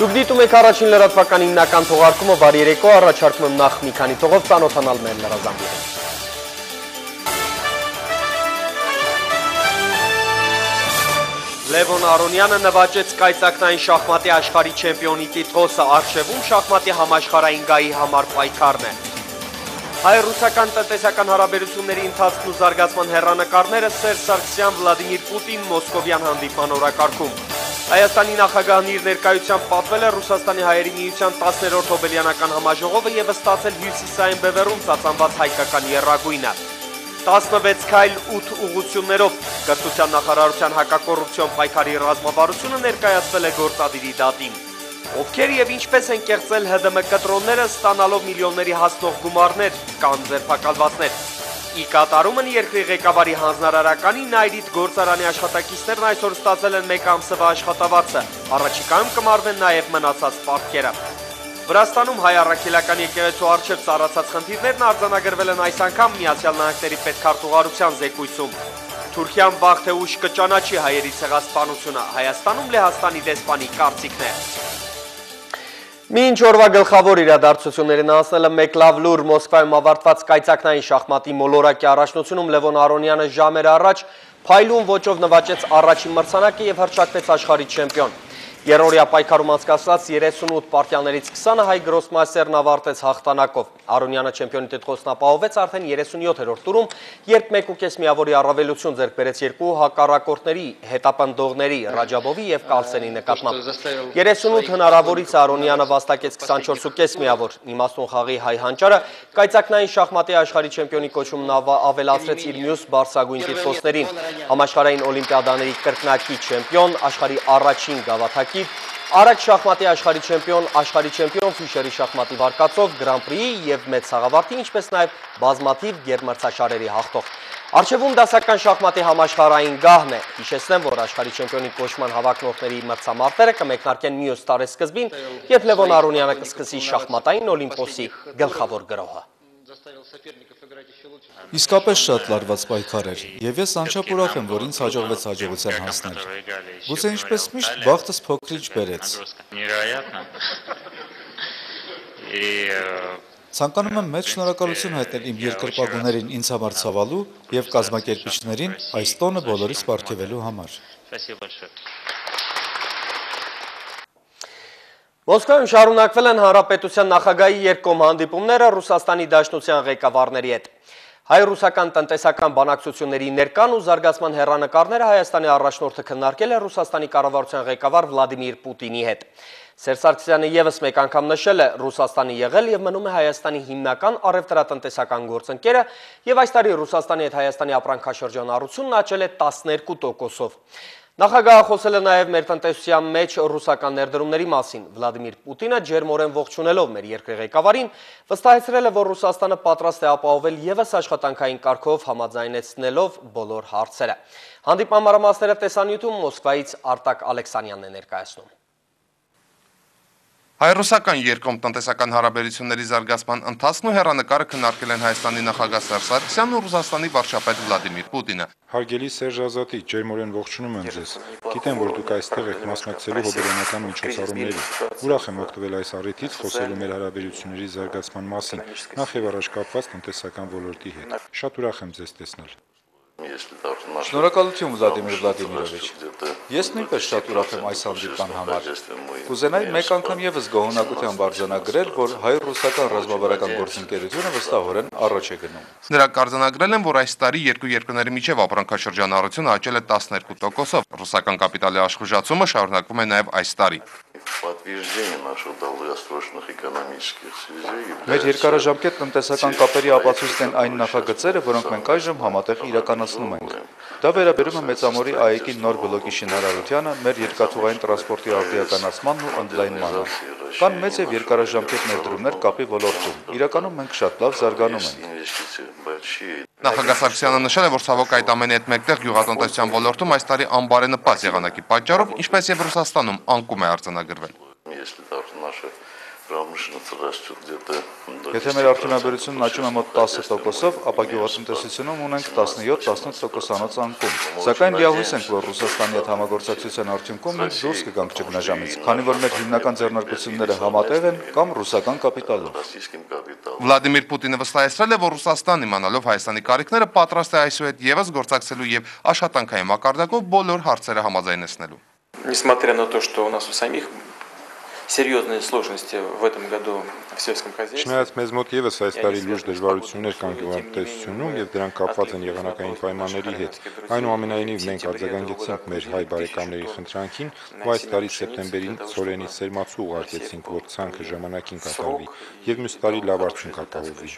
Դուք դիտում եք առաջին լրատվական հիմնական թողարկումը, բարի երեկո, առաջարկում եմ նախ մի քանի տողով ծանոթանալ մեր լրազամբին։ Լևոն Արոնյանը նվաճեց կայծակնային շախմատի աշխարհի չեմպիոնի տիտղոսը, առջևում շախմատի համաշխարհային գահի համար պայքարն է։ Հայ-ռուսական տնտեսական հարաբերությունների ընթացքն ու զարգացման հեռանկարները Սերժ Սարգսյան, Վլադիմիր Պուտին մոսկովյան հանդիպման օրակարգում։ Հայաստանի նախագահն իր ներկայությամբ պատվել է Ռուսաստանի հայերի միության 10-րդ հոբելյանական համաժողովը և ստացել հյուսիսային բևեռում ծածանված հայկական եռագույնը։ 16 քայլ 8 ուղղություններով կրթության նախարարության հակակոռուպցիոն պայքարի ռազմավարությունը ներկայացվել է գործադիրի դատին։ Ովքեր և ինչպես են կեղծել ՀԴՄ կտրոնները, ստանալով միլիոնների հասնող գումարներ, կան ձերբակալվածներ։ Ի կատարումն երկրի ղեկավարի հանձնարարականի Նայրիթ գործարանի աշխատակիցներն այսօր ստացել են 1 ամսվա աշխատավարձը, առաջիկայում կմարվեն նաև մնացած պարտքերը։ Վրաստանում հայ առաքելական եկեղեցու առջև ծառացած խնդիրներն արձանագրվել են այս անգամ Միացյալ Նահանգների պետքարտուղարության զեկույցում։ Թուրքիան վաղ թե ուշ կճանաչի հայերի ցեղասպանությունը, Հայաստանում Լեհաստանի դեսպանի կարծիքն է։ Մինչ օրվա գլխավոր իրադարձություններին անցնելը մեկ լավ լուր Մոսկվայում ավարտված կայծակնային շախմատի մոլորակի առաջնությունում Լևոն Արոնյանը ժամեր առաջ փայլուն ոճով նվաճեց առաջին մրցանակը և հռչակվեց աշխարհի չեմպիոն։ Երրորդյա պայքարում անցկացված 38 պարտիաներից 20-ը հայ գրոսմայստերն ավարտեց հաղթանակով։ Արոնյանը չեմպիոնի տիտղոսն ապահովեց արդեն 37-րդ տուրում, երբ 1.5 միավորի առավելություն ձեռք բերեց երկու հակառակորդների հետապնդողների Ռաջաբովի և Կալսենի նկատմամբ։ 38 հնարավորից Արոնյանը վաստակեց 24.5 միավոր։ Իմաստուն խաղի հայ հանճարը կայծակնային շախմատի աշխարհի չեմպիոնի կոչումն ավելացրեց իր մյուս բարձրագույն տիտղոսներին։ Համաշխարհային օլիմպիադաների կրկնակի չեմպիոն, աշխարհի առաջին գավաթակիր, Արագ շախմատի աշխարհի չեմպիոն Ֆիշերի շախմատի վարկածով, Գրան պրիի և մեծ խաղավարտի, ինչպես նաև բազմաթիվ գերմրցաշարերի հաղթող։ Առջևում դասական շախմատի համաշխարհային գահն է։ Հիշեցնեմ, որ աշխարհի չեմպիոնի կոչման հավակնորդների մրցամարտերը կմեկնարկեն մյուս տարեսկզբին, երբ Լևոն Արոնյանը կսկսի շախմատային Օլիմպոսի գլխավոր գրոհը։ Իսկապես շատ լարված պայքար էր, և ես անչափ ուրախ եմ, որ ինձ հաջողվեց հաջողության հասնել։ Գուցե ինչպես միշտ բախտս փոքրինչ բերեց։ Ցանկանում եմ մեծ շնորհակալություն հայտնել իմ երկրպագուներին ինձ համար ցավալու և կազմակերպիչներին այս տոնը բոլորիս պարգևելու համար։ Մոսկվայում շարունակվել են հանրապետության նախագահի երկկողմ հանդիպումները Ռուսաստանի Դաշնության ղեկավարների հետ։ Հայ-ռուսական տնտեսական բանակցությունների ներկան ու զարգացման հեռանկարները Հայաստանի առաջնորդը քննարկել է Ռուսաստանի կառավարության ղեկավար Վլադիմիր Պուտինի հետ։ Սերժ Սարգսյանը ևս մեկ անգամ նշել է Ռուսաստանի եղել և մնում է Հայաստանի հիմնական առևտրատնտեսական գործընկերը և այս տարի Ռուսաստանի հետ Հայաստանի ապրանքաշրջանառությունն աճել է 12%-ով։ Նախագահը խոսել է նաև մեր տնտեսության մեջ ռուսական ներդրումների մասին։ Վլադիմիր Պուտինը ջերմորեն ողջունելով մեր երկրի ղեկավարին վստահեցրել է, որ Ռուսաստանը պատրաստ է ապահովել ևս աշխատանքային կարգով համաձայնեցնելով բոլոր հարցերը։ Հանդիպման մանրամասները տեսանյութում Մոսկվայից Արտակ Ալեքսանյանն է ներկայացնում։ Հայ-ռուսական երկկողմ տնտեսական հարաբերությունների զարգացման ընթացքն ու հեռանկարը քննարկել են Հայաստանի նախագահ Սերժ Սարգսյանն ու Ռուսաստանի վարչապետ Վլադիմիր Պուտինը։ Հարգելի Սերժ Ազատի, ջերմորեն ողջունում եմ ձեզ։ Գիտեմ, որ դուք այստեղ եք մասնակցելու հոբելյանական միջոցառումների։ Ուրախ եմ օգտվել այս առիթից խոսելու մեր հարաբերությունների զարգացման մասին, նախ եւ առաջ կապված տնտեսական ոլորտի հետ։ Շատ ուրախ եմ ձեզ տեսնել։ Շնորհակալություն Վլադիմիր Վլադիմիրովիչ։ Ես նույնպես շատ ուրախ եմ այս հանդիպման համար։ Կուզենայի մեկ անգամ ևս գոհունակությամբ արձանագրել, որ հայ-ռուսական ռազմավարական գործընկերությունը վստահորեն առաջ է գնում։ Նրանք արձանագրել են, որ այս տարի երկու երկրների միջև ապրանքաշրջանառությունը աճել է 12%-ով։ Ռուսական կապիտալի աշխուժացումը շարունակվում է նաև այս տարի։ Մեր երկարաժամկետ տնտեսական կապերի ապացույցն են այն նախագծերը, որոնք մենք այժմ համատեղ իրականացնում ենք։ Դա վերաբերում է Մեծամորի ԱԵԿ-ի նոր բլոկի շինարարությանը, մեր երկաթուղային տրանսպորտի արդիականացմանն ու ընդլայնմանը։ Կան մեծ և երկարաժամկետ ներդրումներ կապի ոլորտում։ Իրականում մենք շատ լավ զարգանում ենք։ Նախագահ Սարգսյանը նշել է, որ ցավոք այդ ամենի հետ մեկտեղ գյուղատնտեսության ոլորտում այս տարի անբարենպաստ եղանակի պատճառով, ինչպես և Ռուսաստանում անկում է արձանագրվել։ Եթե մեր արդյունաբերությունն աճում է մոտ 10%-ով, ապա գյուղատնտեսությունում ունենք 17-18%-անոց անկում։ Սակայն լիահույս ենք, որ Ռուսաստանի հետ համագործակցության արդյունքում մենք դուրս կգանք ճգնաժամից, քանի որ մեր հիմնական ձեռնարկությունները համատեղ են կամ ռուսական կապիտալով։ Վլադիմիր Պուտինը վստահեցրել է, որ Ռուսաստանն իմանալով Հայաստանի կարիքները պատրաստ է այսուհետ եւս գործակցելու եւ աշխատանքային մակարդակով բոլոր հարցերը համաձայնեցնելու։ Несмотря на то, что у нас у самих серьезные сложности в этом году в сельском хозяйстве. Չնայած մեզ մոտ եւս այս տարի լուրջ դժվարություններ կան գյուղատնտեսությունում եւ դրանք կապված են եղանակային պայմանների հետ։ Այնուամենայնիվ մենք արձագանքեցինք մեր հայ բարեկամների խնդրանքին, ու այս տարի սեպտեմբերին ծորենից սերմացու ուղարկեցինք, որ ցանքը ժամանակին կատարվի եւ մյուս տարի լավ արդյունք ապահովվի։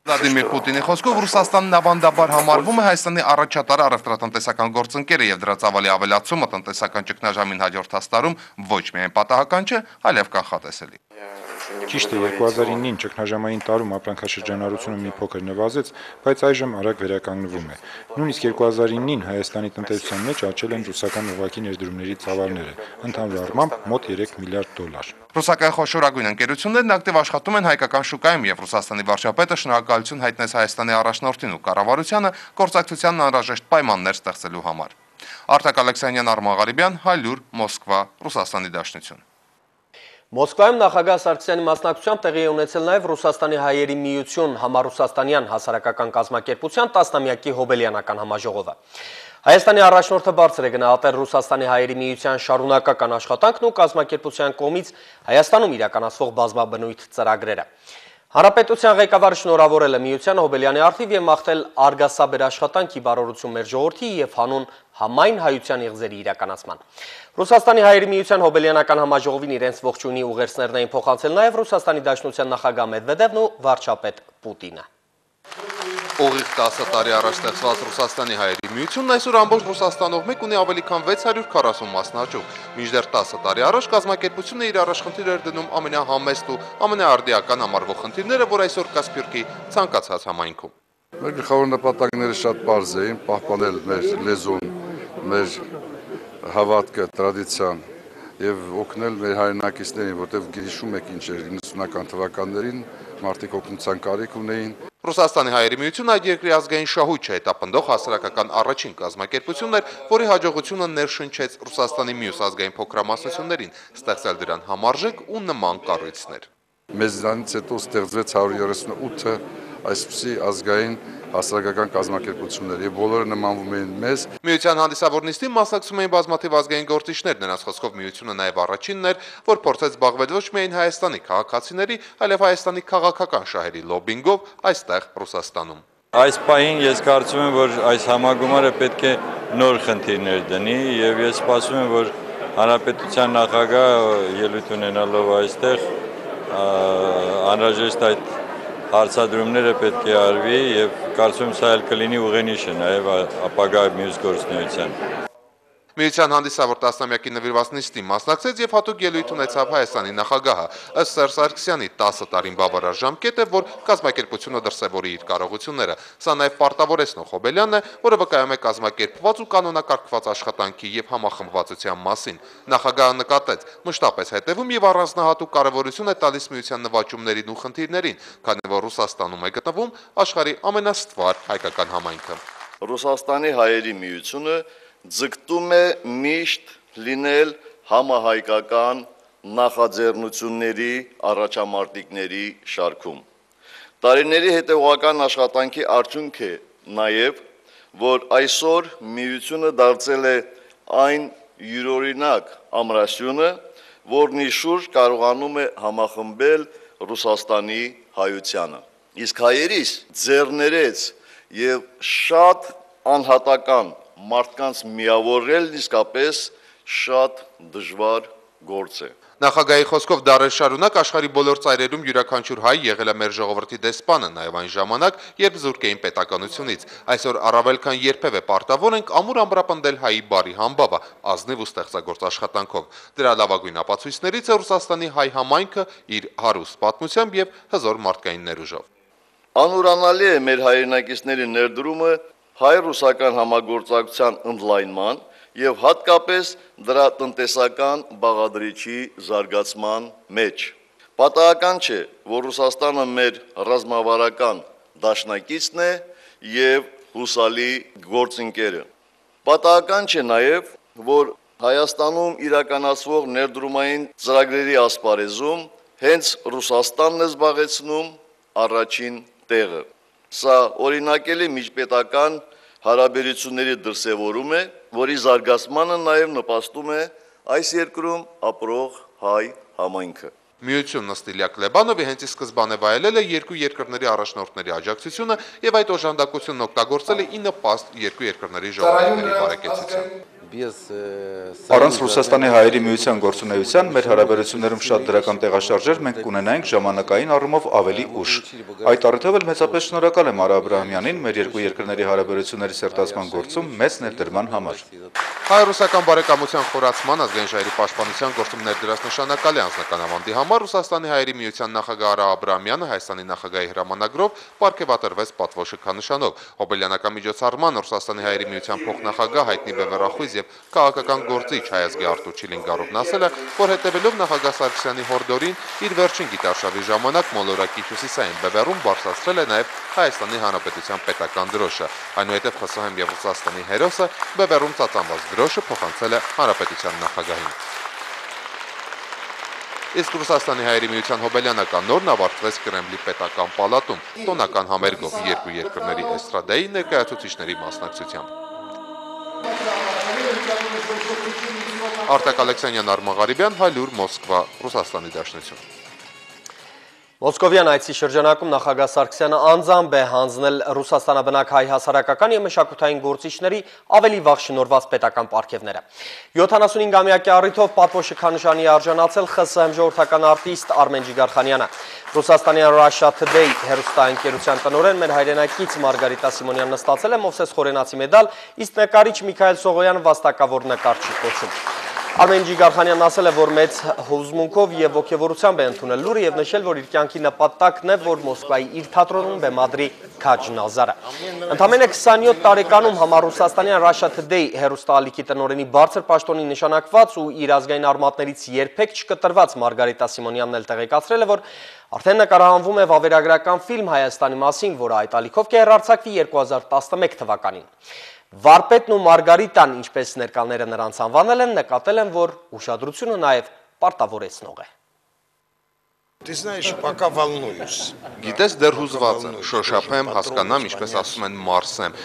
Վլադիմիր Պուտինի խոսքով Ռուսաստանն ավանդաբար համարվում է Հայաստանի առաջատար առևտրատնտեսական գործընկերը եւ դրա ծավալի ավելացումը տնտեսական ճգնաժամին հաջորդ հաստարում ոչ միայն պատահական չէ, այլև կանխատեսելի։ Ճիշտ է, 2009-ին ճգնաժամային տարում ապրանքաշրջանառությունը մի փոքր նվազեց, բայց այժմ արագ վերականգնվում է։ Նույնիսկ 2009-ին Հայաստանի տնտեսության մեջ աճել են ռուսական ուղղակի ներդրումների ծավալները, ընդհանուր առմամբ մոտ $3 միլիարդ։ Ռուսական խոշորագույն ընկերություններն ակտիվ աշխատում են հայկական շուկայում եւ Ռուսաստանի վարչապետը շնորհակալություն հայտնեց Հայաստանի առաջնորդին ու կառավարությանը գործակցությանն անհրաժեշտ պայմաններ ստեղծելու համար։ Արտակ Ալեքսանյան, Արման Ղարիբյան, Հայլուր, Մոսկվա, Ռուսաստանի Դաշնություն։ Մոսկվայում նախագահ Սարգսյանի մասնակցությամբ տեղի է ունեցել նաև Ռուսաստանի հայերի միություն համառուսաստանյան հասարակական կազմակերպության 10-ամյակի հոբելյանական համաժողովը։ Հայաստանի առաջնորդը բարձր է գնահատել Ռուսաստանի հայերի միության շարունակական աշխատանքն ու կազմակերպության կողմից Հայաստանում իրականացվող բազմաբնույթ ծրագրերը։ Հանրապետության ղեկավարը շնորհավորել է միությանը Հոբելյանի արխիվ եւ մաղթել արգասաբեր աշխատանքի բարօրություն մեր ժողովրդի եւ հանուն համայն հայության իղձերի իրականացման։ Ռուսաստանի հայերի միության հոբելյանական համաժողովին իրենց ողջույնի ուղերձներն էին փոխանցել նաեւ Ռուսաստանի Դաշնության նախագահ Մեդվեդևն ու վարչապետ Պուտինը։ Ուղիղ 10 տարի առաջ ստեղծված Ռուսաստանի հայերի միությունն այսօր ամբողջ Ռուսաստանով մեկ ունի ավելի քան 640 մասնաճյուղ։ Մինչդեռ 10 տարի առաջ կազմակերպությունը իր առաջխնդիր էր դնում ամենահամեստ ու ամենաարդիական համարվող խնդիրները, որ այսօր կա Սփյուռքի ցանկացած համայնքում։ Մեր գլխավոր նպատակները շատ պարզ էին՝ պահպանել մեր լեզուն, մեր հավատքը, տրադիցիան եւ օգնել մեր հայրենակիցներին, որտեղ հիշում եք ինչ էր 90-ական թվականներին, մարդիկ օգնության կարիք ունեին։ Ռուսաստանի հայերի միությունը այդ երկրի ազգային շահույթը հետապնդող հասարակական առաջին կազմակերպությունն էր, որի հաջողությունը ներշնչեց Ռուսաստանի մյուս ազգային փոքրամասնություններին, ստեղծել դրան համարժեք ու նման կառույցներ։ Մեզանից հետո ստեղծվեց 138 այսպիսի ազգային հասարակական կազմակերպություններ եւ բոլորը նմանվում էին մեզ։ Միության հանդիսավոր նիստին մասնակցում էին բազմաթիվ ազգային գործիչներ, նրանց խոսքով միությունը նաեւ առաջինն էր, որ փորձեց զբաղվել ոչ միայն Հայաստանի քաղաքացիների, այլև Հայաստանի քաղաքական շահերի լոբինգով այստեղ Ռուսաստանում։ Այս պահին ես կարծում եմ, որ այս համագումարը պետք է նոր խնդիրներ դնի եւ ես սպասում եմ, որ հանրապետության նախագահը ելույթ ունենալով այստեղ անհրաժեշտ այդ հարցադրումները պետք է արվի եւ կարծում սա էլ կլինի ուղենիշը նաեւ ապագա մյուս գործունեության։ Միության հանդիսավոր 10-ամյակի նվիրված նիստին մասնակցեց եւ հատուկ ելույթ ունեցավ Հայաստանի նախագահը։ Ըստ Սերժ Սարգսյանի 10 տարին բավարար ժամկետ է, որ կազմակերպությունը դրսևորի իր կարողությունները։ Սա նաեւ պարտավորեցնող Հոբելյանն է, որը վկայում է կազմակերպված ու կանոնակարգված աշխատանքի եւ համախմբվածության մասին։ Նախագահը նկատեց, մշտապես հետևում եւ առանձնահատուկ կարեւորություն է տալիս միության նվաճումներին ու խնդիրներին, քանի որ Ռուսաստանում է գտնվում աշխարհի ամենաստվար հայկական համայնքը։ Ռուսաստանի հայերի միությունը ձգտում է միշտ լինել համահայկական նախաձեռնությունների առաջամարտիկների շարքում։ Տարիների հետևողական աշխատանքի արդյունք է նաև, որ այսօր միությունը դարձել է այն յուրօրինակ ամրությունը, որն իր շուրջ կարողանում է համախմբել Ռուսաստանի հայությանը։ Իսկ հայերիս ձեռներեց եւ շատ անհատական մարդկանց միավորել իսկապես շատ դժվար գործ է։ Նախագահի խոսքով դարեր շարունակ աշխարհի բոլոր ծայրերում յուրաքանչյուր հայ եղել է մեր ժողովրդի դեսպանը, նաև այն ժամանակ, երբ զուրկ էին պետականությունից։ Այսօր առավել քան երբևէ պարտավոր ենք ամուր ամրապնդել հայի բարի համբավը, ազնիվ ու ստեղծագործ աշխատանքով։ Դրա լավագույն ապացույցներից է Ռուսաստանի հայ համայնքը իր հարուստ պատմությամբ եւ հզոր մարդկային ներուժով։ Անուրանալի է մեր հայրենակիցների ներդրումը հայ-ռուսական համագործակցության ընդլայնման եւ հատկապես դրա տնտեսական բաղադրիչի զարգացման մեջ։ Պատահական չէ, որ Ռուսաստանը մեր ռազմավարական դաշնակիցն է եւ հուսալի գործընկերը։ Պատահական չէ նաեւ, որ Հայաստանում իրականացվող ներդրումային ծրագրերի ասպարեզում հենց Ռուսաստանն է զբաղեցնում առաջին տեղը։ Սա օրինակելի միջպետական հարաբերությունների դրսևորում է, որի զարգացմանը նաև նպաստում է այս երկրում ապրող հայ համայնքը։ Միությունն ըստ Իլյա Կլեբանովի հենց ի սկզբանե վայելել է երկու երկրների առաջնորդների աջակցությունը եւ այդ օժանդակությունն օգտագործել է ի նպաստ երկու երկրների ժողովուրդների բարեկեցության։ Առանց Ռուսաստանի հայերի միության գործունեության մեր հարաբերություններում շատ դրական տեղաշարժեր մենք կունենայինք ժամանակային առումով ավելի ուշ։ Այդ առիթով էլ մեծապես շնորհակալ եմ Արա Աբրահամյանին մեր երկու երկրների հարաբերությունների սերտացման գործում մեծ ներդրման համար։ Հայ-ռուսական բարեկամության խորացման ազգային ժայռի պաշտպանության գործում ներդրած նշանակալի անձնական ավանդի համար Ռուսաստանի հայերի միության նախագահ Արա Աբրահամյանը Հայաստանի նախագահի հրամանագրով պարգևատրվեց պատվո շքանշանով։ Հոբելյանական միջոցառմանը Ռուսաստանի հայերի միության փոխնախագահ հայտնի Բևեռախույզ եւ քաղաքական գործիչ Հայազգի Արտուր Չիլինգարովն ասել է, որ հետևելով նախագահ Սարգսյանի հորդորին իր վերջին գիտարշավի ժամանակ մոլորակի հյուսիսային Բևեռում բարձրացրել է նաեւ Հայաստանի Հանրապետության պետական դրոշը։ Այնուհետև ԽՍՀՄ եւ Ռուսաստանի հերոսը Բևեռում ծածանված դրոշը փոխանցել է Հանրապետության նախագահին։ Իսկ Ռուսաստանի հայերի միության հոբելյանական նորն ավարտվեց Կրեմլի պետական պալատում, տոնական համերգով երկու երկրների էստրադայի ներկայացուցիչների մասնակցությամբ։ Արտակ Ալեքսանյան, Արմաղ Ղարիբյան, Հայլուր, Մոսկվա, Ռուսաստանի Դաշնություն։ Մոսկովյան այցի շրջանակում նախագահ Սարգսյանը անձամբ է հանձնել Ռուսաստանաբնակ հայ հասարակական եւ մշակութային գործիչների ավելի վաղ շնորհված պետական պարգևները։ 75-ամյակի առիթով պատվո շքանշանի արժանացել ԽՍՀՄ ժողովրդական արտիստ Արմեն Ջիգարխանյանը։ Ռուսաստանի Russia Today հեռուստաընկերության տնօրեն մեր հայրենակից Մարգարիտա Սիմոնյանն ստացել է Մովսես Խորենացի մեդալ, իսկ նկարիչ Միքայել Սողոյանը վաստակավոր նկարչի կոչում։ Արմեն Ջիգարխանյանն ասել է, որ մեծ հուզմունքով եւ ոգեվորությամբ է ընդունել լուրը եւ նշել, որ իր կյանքի նպատակն է, որ Մոսկվայի իր թատրոնում բեմադրի Քաջ Նազարը։ Ընդամենը 27 տարեկանում համար Ռուսաստանյան Russia Today հեռուստաալիքի տնօրենի բարձր պաշտոնի նշանակված ու իր ազգային արմատներից երբեք չկտրված Մարգարիտա Սիմոնյանն էլ տեղեկացրել է, որ արդեն նկարահանվում է վավերագրական ֆիլմ Հայաստանի մասին, որը այդ ալիքով կհեռարձակվի 2011 թվականին։ Վարպետն ու Մարգարիտան, ինչպես ներկաները նրանց անվանել են, նկատել են, որ ուշադրությունը նաև պարտավորեցնող է։ Գիտես, դեռ հուզված եմ, շոշափեմ, հասկանամ, ինչպես ասում են մարսեմ։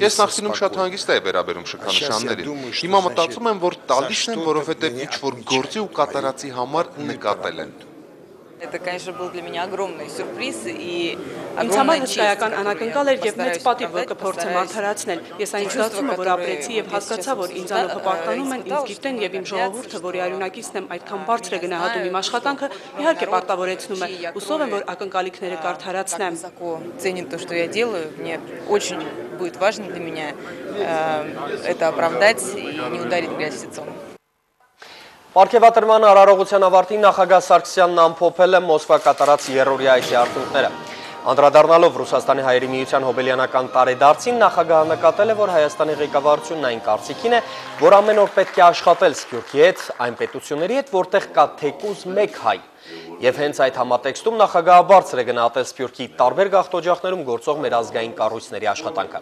Ես նախկինում շատ հանգիստ էի վերաբերում շքանշաններին։ Հիմա մտածում եմ, որ տալիս են, որովհետև ինչ-որ գործի ու կատարածի համար նկատել են։ Это, конечно, был для меня огромный сюрприз и Ինձ համար հսկայական անակնկալ էր եւ մեծ պատիվ, որ կփորձեմ արդարացնել։ Ես այն զգացումը, որ ապրեցի եւ հասկացա, որ ինձանով հպարտանում են, ինձ գիտեն եւ իմ ժողովուրդը, որի արյունակիցն եմ, այդքան բարձր է գնահատում իմ աշխատանքը, իհարկե պարտավորեցնում է։ Հուսով եմ, որ ակնկալիքները կարդարացնեմ։ Ценит то, что я делаю. Мне очень будет важно для меня это оправдать и не ударить грязь лицом. Պարգևատրման արարողության ավարտին նախագահ Սարգսյանն ամփոփել է Մոսկվա կատարած երրորդյա այցի արդյունքները։ Անդրադառնալով Ռուսաստանի հայերի միության հոբելյանական տարեդարձին, նախագահը նկատել է, որ Հայաստանի ղեկավարությունն այն կարծիքին է, որ ամեն օր պետք է աշխատել Սփյուռքի հետ, այն պետությունների հետ, որտեղ կա թեկուզ մեկ հայ։ Եվ հենց այդ համատեքստում նախագահը բարձր է գնահատել Սփյուռքի տարբեր գաղթօջախներում գործող մեր ազգային կառույցների աշխատանքը։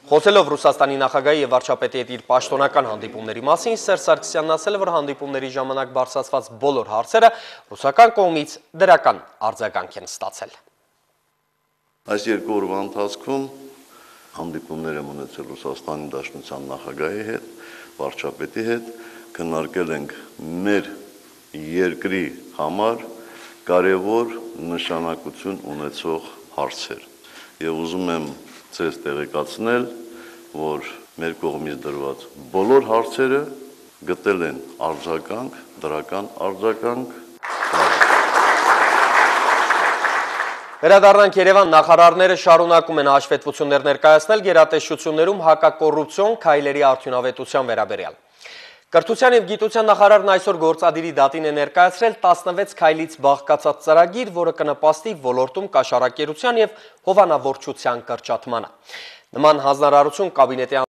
Խոսելով Ռուսաստանի նախագահի եւ վարչապետի հետ իր պաշտոնական հանդիպումների մասին, Սերժ Սարգսյանն ասել է, որ հանդիպումների ժամանակ բարձրացված բոլոր հարցերը ռուսական կողմից դրական արձագանք են ստացել։ Այս երկու օրվա ընթացքում հանդիպումներ եմ ունեցել Ռուսաստանի Դաշնության նախագահի հետ, վարչապետի հետ, քննարկել ենք մեր երկրի համար կարևոր նշանակություն ունեցող հարցեր։ Եվ ուզում եմ ձեզ տեղեկացնել, որ մեր կողմից դրված բոլոր հարցերը գտել են արձագանք, դրական արձագանք։ Վերադառնանք Երևան, նախարարները շարունակում են հաշվետվություններ ներկայացնել գերատեսչություններում հակակոռուպցիոն քայլերի արդյունավետության վերաբերյալ։ Կրթության եւ գիտության նախարարն այսօր գործադիրի դատին է ներկայացրել 16 քայլից բաղկացած ծրագիր, որը կնպաստի ոլորտում կաշառակերության եւ հովանավորչության կրճատմանը։ Նման հանձնարարություն կաբինետի